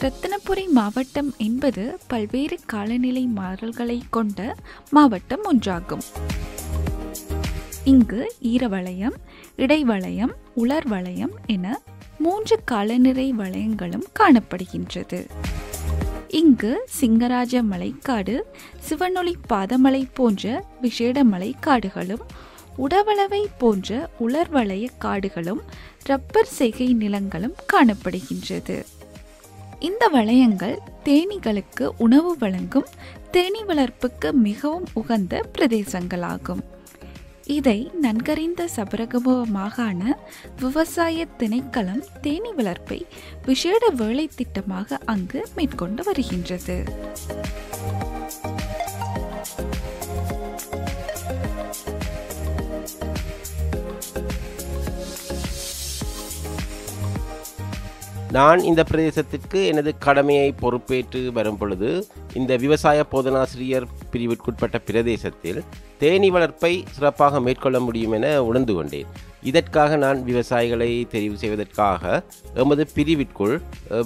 ரத்தினபுரி மாவட்டம் என்பது பல்வேறு காலநிலை மாறல்களை கொண்ட மாவட்டம் ஒன்றாகும். இங்கு ஈரவலயம், இடைவலயம், உலர் வலயம் என 3 காலநிலை வலயங்களும் காணப்படுகின்றது. இங்கு சிங்கராஜ மலைக்காடு, சிவனொளி பாதமலை போன்ற விசேட மலைக்காடுகளும், உடவளவை போன்ற உலர்வலய காடுகளும், ரப்பர் செய்கை நிலங்களும் காணப்படுகின்றது. இந்த வலயங்கள் தேனீகளுக்கு உணவு வழங்கும் தேனீ வளர்ப்புக்கு மிகவும் உகந்த பிரதேசங்களாகும். இதை நன்கறிந்த சபரகமுவ மாகாண விவசாய திணைக்களம் தேனீ வளர்ப்பை விசேட வேலை திட்டமாக அங்கு மேற்கொண்டு வருகின்றது. நான் இந்த பிரதேசத்திற்கு எனது கடமையை பொறுப்பேற்று வரும் பொழுது இந்த விவசாய போதனாசிரியர் பிரிவிற்குட்பட்ட பிரதேசத்தில் தேனீ வளர்ப்பை சிறப்பாக மேற்கொள்ள முடியும் என உணர்ந்து கொண்டேன். இதற்காக நான் விவசாயிகளை தெரிவு செய்வதற்காக எமது பிரிவிற்குள்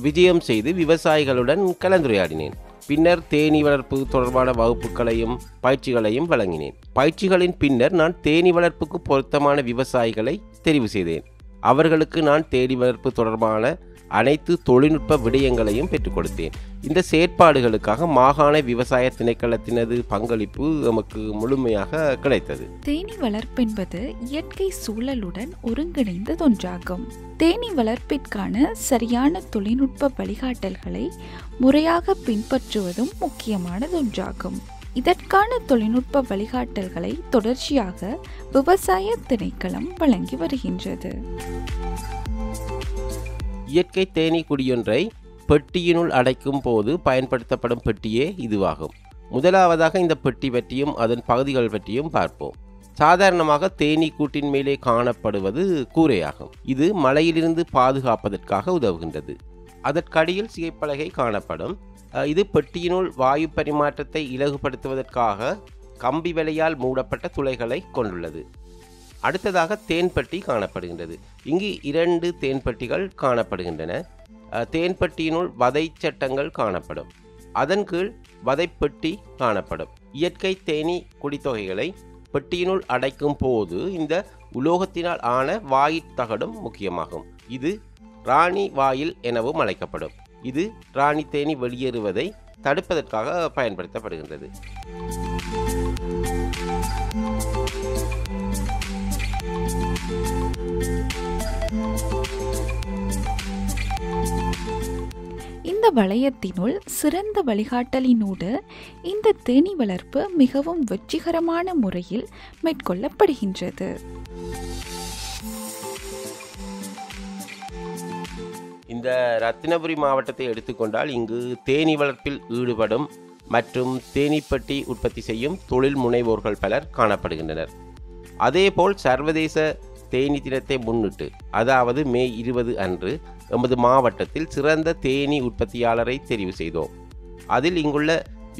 விஜயம் செய்து விவசாயிகளுடன் கலந்துரையாடினேன். பின்னர் தேனீ வளர்ப்பு தொடர்பான வகுப்புகளையும் பயிற்சிகளையும் வழங்கினேன். பயிற்சிகளின் பின்னர் நான் தேனீ வளர்ப்புக்கு பொருத்தமான விவசாயிகளை தெரிவு செய்தேன். அவர்களுக்கு நான் தேனீ வளர்ப்பு தொடர்பான அனைத்து தொழில்நுட்ப விடயங்களையும் பெற்றுக் கொடுத்தேன். இந்த செயற்பாடுகளுக்காக மாகாண விவசாய திணைக்களத்தினது பங்களிப்பு நமக்கு முழுமையாக கிடைத்தது. தேனீ வளர்ப்பென்பது இயற்கை சூழலுடன் ஒருங்கிணைந்ததொன்றாகும். தேனீ வளர்ப்பிற்கான சரியான தொழில்நுட்ப வழிகாட்டல்களை முறையாக பின்பற்றுவதும் முக்கியமானதொன்றாகும். இதற்கான தொழில்நுட்ப வழிகாட்டல்களை தொடர்ச்சியாக விவசாய திணைக்களம் வழங்கி வருகின்றது. இயற்கை தேனீ குடியொன்றை பெட்டியினுள் அடைக்கும் போது பயன்படுத்தப்படும் பெட்டியே இதுவாகும். முதலாவதாக இந்த பெட்டி பற்றியும் அதன் பகுதிகள் பற்றியும் பார்ப்போம். சாதாரணமாக தேனீ கூட்டின் மேலே காணப்படுவது கூரையாகும். இது மழையிலிருந்து பாதுகாப்பதற்காக உதவுகின்றது. அதற்கடியில் சிகைப்பலகை காணப்படும். இது பெட்டியினுள் வாயு பரிமாற்றத்தை இலகுபடுத்துவதற்காக கம்பி வலையால் மூடப்பட்ட துளைகளை கொண்டுள்ளது. அடுத்ததாக தேன்பட்டி காணப்படுகின்றது. இங்கு 2 தேன்பட்டிகள் காணப்படுகின்றன. தேன்பட்டியினுள் வதை சட்டங்கள் காணப்படும். அதன் கீழ் வதைப்பெட்டி காணப்படும். இயற்கை தேனீ குடித்தொகைகளை பெட்டியினுள் அடைக்கும் போது இந்த உலோகத்தினால் ஆன வாயிற் தகடும் முக்கியமாகும். இது ராணி வாயில் எனவும் அழைக்கப்படும். இது ராணி தேனீ வெளியேறுவதை தடுப்பதற்காக பயன்படுத்தப்படுகின்றது. இந்த வலயத்தினுள் சிறந்த வழிகாட்டலினூடு இந்த தேனீ வளர்ப்பு மிகவும் வெற்றிகரமான முறையில் மேற்கொள்ளப்படுகின்றது. இந்த ரத்தினபுரி மாவட்டத்தை எடுத்துக்கொண்டால் இங்கு தேனீ வளர்ப்பில் ஈடுபடும் மற்றும் தேனீப்பட்டி உற்பத்தி செய்யும் தொழில் முனைவோர்கள் பலர் காணப்படுகின்றனர். அதேபோல் சர்வதேச தேனீ தினத்தை முன்னிட்டு, அதாவது மே 20 அன்று எமது மாவட்டத்தில் சிறந்த தேனீ உற்பத்தியாளரை தெரிவு செய்தோம். அதில் இங்குள்ள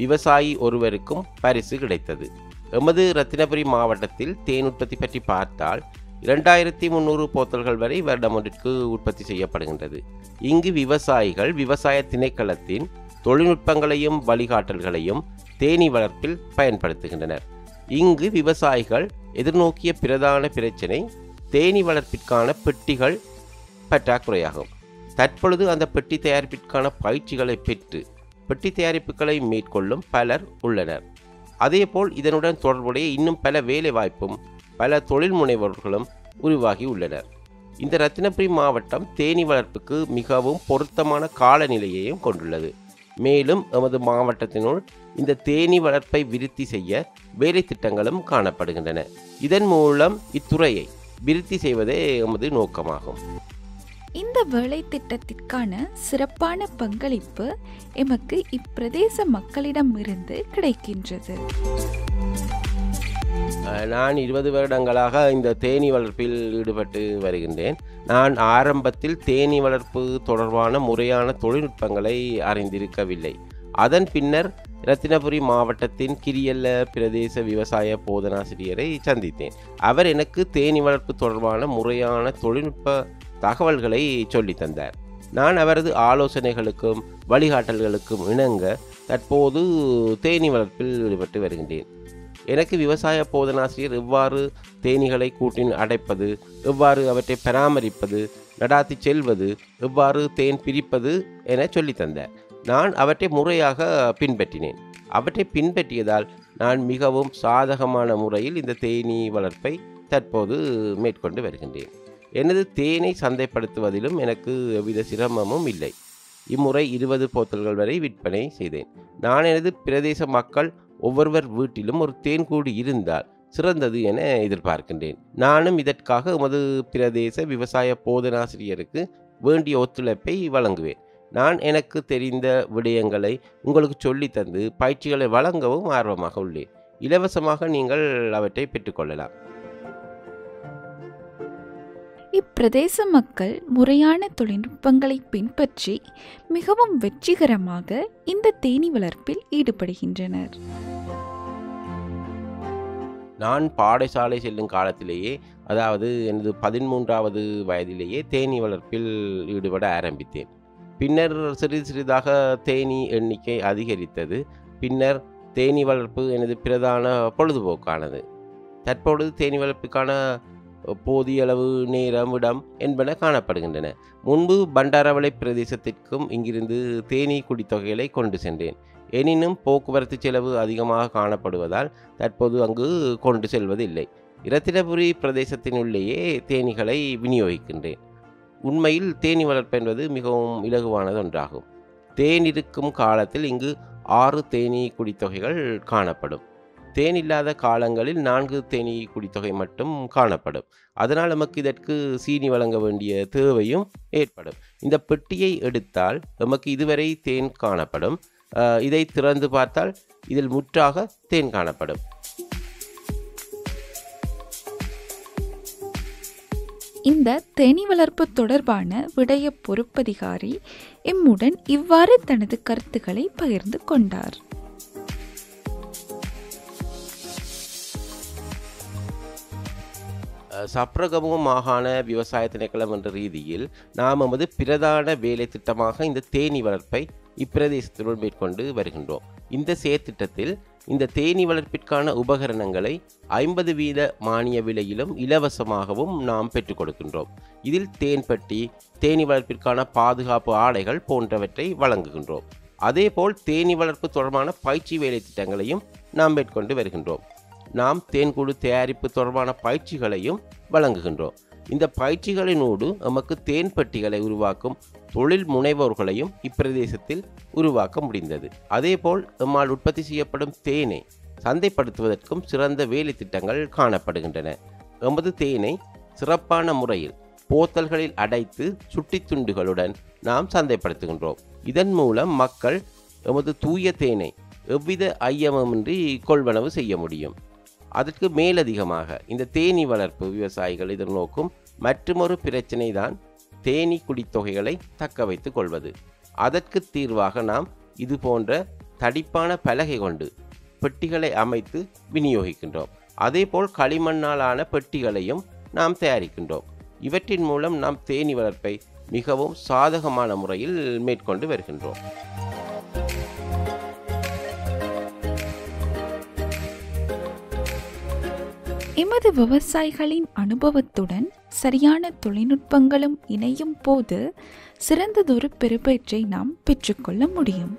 விவசாயி ஒருவருக்கும் பரிசு கிடைத்தது. எமது ரத்தினபுரி மாவட்டத்தில் தேன் உற்பத்தி பற்றி பார்த்தால் 2300 போத்தல்கள் வரை வருடம் ஒன்றிற்கு உற்பத்தி செய்யப்படுகின்றது. இங்கு விவசாயிகள் விவசாய திணைக்களத்தின் தொழில்நுட்பங்களையும் வழிகாட்டல்களையும் தேனீ வளர்ப்பில் பயன்படுத்துகின்றனர். இங்கு விவசாயிகள் எதிர்நோக்கிய பிரதான பிரச்சினை தேனீ வளர்ப்பிற்கான பெட்டிகள் பற்றாக்குறையாகும். தற்பொழுது அந்த பெட்டி தயாரிப்பிற்கான பயிற்சிகளை பெற்று பெட்டி தயாரிப்புகளை மேற்கொள்ளும் பலர் உள்ளனர். அதேபோல் இதனுடன் தொடர்புடைய இன்னும் பல வேலை வாய்ப்பும் பல தொழில் முனைவோர்களும் உருவாகி உள்ளனர். இந்த ரத்தினபுரி மாவட்டம் தேனீ வளர்ப்புக்கு மிகவும் பொருத்தமான காலநிலையையும் கொண்டுள்ளது. மேலும் எமது மாவட்டத்தினுள் இந்த தேனீ வளர்ப்பை விருத்தி செய்ய வேலை திட்டங்களும் காணப்படுகின்றன. இதன் மூலம் இத்துறையை விருத்தி செய்வதே எமது நோக்கமாகும். இந்த வேலை திட்டத்திற்கான சிறப்பான பங்களிப்பு எமக்கு இப்பிரதேச மக்களிடமிருந்து கிடைக்கின்றது. நான் 20 வருடங்களாக இந்த தேனீ வளர்ப்பில் ஈடுபட்டு வருகின்றேன். நான் ஆரம்பத்தில் தேனீ வளர்ப்பு தொடர்பான முறையான தொழில்நுட்பங்களை அறிந்திருக்கவில்லை. அதன் பின்னர் ரத்தினபுரி மாவட்டத்தின் கிரியல்ல பிரதேச விவசாய போதனாசிரியரை சந்தித்தேன். அவர் எனக்கு தேனீ வளர்ப்பு தொடர்பான முறையான தொழில்நுட்ப தகவல்களை சொல்லி தந்தார். நான் அவரது ஆலோசனைகளுக்கும் வழிகாட்டல்களுக்கும் இணங்க தற்போது தேனீ வளர்ப்பில் ஈடுபட்டு வருகின்றேன். எனக்கு விவசாய போதனாசிரியர் எவ்வாறு தேனீகளை கூட்டில் அடைப்பது, எவ்வாறு அவற்றை பராமரிப்பது, நடாத்தி செல்வது, எவ்வாறு தேன் பிரிப்பது என சொல்லித்தந்தார். நான் அவற்றை முறையாக பின்பற்றினேன். அவற்றை பின்பற்றியதால் நான் மிகவும் சாதகமான முறையில் இந்த தேனீ வளர்ப்பை தற்போது மேற்கொண்டு வருகின்றேன். எனது தேனை சந்தைப்படுத்துவதிலும் எனக்கு எவ்வித சிரமமும் இல்லை. இம்முறை 20 போத்தல்கள் வரை விற்பனை செய்தேன். நான் எனது பிரதேச மக்கள் ஒவ்வொருவர் வீட்டிலும் ஒரு தேன்கூடு இருந்தால் சிறந்தது என எதிர்பார்க்கின்றேன். நானும் இதற்காக எமது பிரதேச விவசாய போதனாசிரியருக்கு வேண்டிய ஒத்துழைப்பை வழங்குவேன். நான் எனக்கு தெரிந்த விடயங்களை உங்களுக்கு சொல்லித்தந்து பயிற்சிகளை வழங்கவும் ஆர்வமாக உள்ளேன். இலவசமாக நீங்கள் அவற்றை பெற்றுக்கொள்ளலாம். இப்பிரதேச மக்கள் முறையான தொழில்நுட்பங்களை பின்பற்றி மிகவும் வெற்றிகரமாக இந்த தேனீ வளர்ப்பில் ஈடுபடுகின்றனர். நான் பாடசாலை செல்லும் காலத்திலேயே, அதாவது எனது 13வது வயதிலேயே தேனீ வளர்ப்பில் ஈடுபட ஆரம்பித்தேன். பின்னர் சிறிது சிறிதாக தேனீ எண்ணிக்கை அதிகரித்தது. பின்னர் தேனீ வளர்ப்பு எனது பிரதான பொழுதுபோக்கானது. தற்பொழுது தேனீ வளர்ப்புக்கான போதிய அளவு நேரம், இடம் என்பன காணப்படுகின்றன. முன்பு பண்டாரவளை பிரதேசத்திற்கும் இங்கிருந்து தேனீ குடித்தொகைகளை கொண்டு சென்றேன். எனினும் போக்குவரத்து செலவு அதிகமாக காணப்படுவதால் தற்போது அங்கு கொண்டு செல்வதில்லை. இரத்தினபுரி பிரதேசத்தினுள்ளேயே தேனீகளை விநியோகிக்கின்றேன். உண்மையில் தேனீ வளர்ப்பு என்பது மிகவும் இலகுவானது ஒன்றாகும். தேன் இருக்கும் காலத்தில் இங்கு 6 தேனீ குடித்தொகைகள் காணப்படும். தேன் இல்லாத காலங்களில் 4 தேனீ குடித்தொகை மட்டும் காணப்படும். அதனால் நமக்கு இதற்கு சீனி வழங்க வேண்டிய தேவையும் ஏற்படும். இந்த பெட்டியை எடுத்தால் நமக்கு இதுவரை தேன் காணப்படும். இதை திறந்து பார்த்தால் இதில் முற்றாக தேன் காணப்படும். இந்த தேனீ வளர்ப்பு தொடர்பான விடய பொறுப்பதிகாரி எம்முடன் இவ்வாறு தனது கருத்துக்களை பகிர்ந்து கொண்டார். சப்ரகமுக மாகாண விவசாய திணைக்களம் என்ற ரீதியில் நாம் நமது பிரதான வேலை திட்டமாக இந்த தேனீ வளர்ப்பை இப்பிரதேசத்தினுள் மேற்கொண்டு வருகின்றோம். இந்த செயற்திட்டத்தில் இந்த தேனீ வளர்ப்பிற்கான உபகரணங்களை 50% மானிய விலையிலும் இலவசமாகவும் நாம் பெற்றுக் கொடுக்கின்றோம். இதில் தேன்பட்டி, தேனீ வளர்ப்பிற்கான பாதுகாப்பு ஆடைகள் போன்றவற்றை வழங்குகின்றோம். அதேபோல் தேனீ வளர்ப்பு தொடர்பான பயிற்சி வேலை திட்டங்களையும் நாம் மேற்கொண்டு வருகின்றோம். நாம் தேன்கூடு தயாரிப்பு தொடர்பான பயிற்சிகளையும் வழங்குகின்றோம். இந்த பயிற்சிகளினோடு நமக்கு தேன்பட்டிகளை உருவாக்கும் தொழில் முனைவோர்களையும் இப்பிரதேசத்தில் உருவாக்க முடிந்தது. அதேபோல் நம்மால் உற்பத்தி செய்யப்படும் தேனை சந்தைப்படுத்துவதற்கும் சிறந்த வேலை திட்டங்கள் காணப்படுகின்றன. எமது தேனை சிறப்பான முறையில் போத்தல்களில் அடைத்து சுட்டி துண்டுகளுடன் நாம் சந்தைப்படுத்துகின்றோம். இதன் மூலம் மக்கள் எமது தூய தேனை எவ்வித ஐயமின்றி கொள்வனவு செய்ய முடியும். அதற்கு மேலதிகமாக இந்த தேனீ வளர்ப்பு விவசாயிகள் எதிர்நோக்கும் மற்றுமொரு பிரச்சினை தான் தேனீ குடித்தொகைகளை தக்க வைத்துக் கொள்வது. அதற்கு தீர்வாக நாம் இது போன்ற தடிப்பான பலகை கொண்டு பெட்டிகளை அமைத்து விநியோகிக்கின்றோம். அதேபோல் களிமண்ணாலான பெட்டிகளையும் நாம் தயாரிக்கின்றோம். இவற்றின் மூலம் நாம் தேனீ வளர்ப்பை மிகவும் சாதகமான முறையில் மேற்கொண்டு வருகின்றோம். எமது விவசாயிகளின் அனுபவத்துடன் சரியான தொழில்நுட்பங்களும் இணையும் போது சிறந்ததொரு பெறுபேற்றை நாம் பெற்றுக்கொள்ள முடியும்.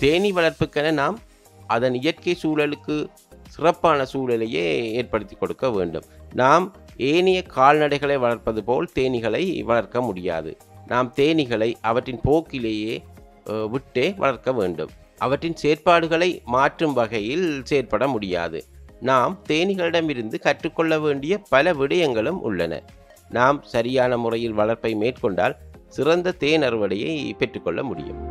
தேனீ வளர்ப்புக்கென நாம் அதன் இயற்கை சூழலுக்கு சிறப்பான சூழலையே ஏற்படுத்தி கொடுக்க வேண்டும். நாம் ஏனைய கால்நடைகளை வளர்ப்பது போல் தேனீகளை வளர்க்க முடியாது. நாம் தேனீகளை அவற்றின் போக்கிலேயே விட்டே வளர்க்க வேண்டும். அவற்றின் செயற்பாடுகளை மாற்றும் வகையில் செயற்பட முடியாது. நாம் தேனீகளிடமிருந்து கற்றுக்கொள்ள வேண்டிய பல விடயங்களும் உள்ளன. நாம் சரியான முறையில் வளர்ப்பை மேற்கொண்டால் சிறந்த தேன் அறுவடையை பெற்றுக்கொள்ள முடியும்.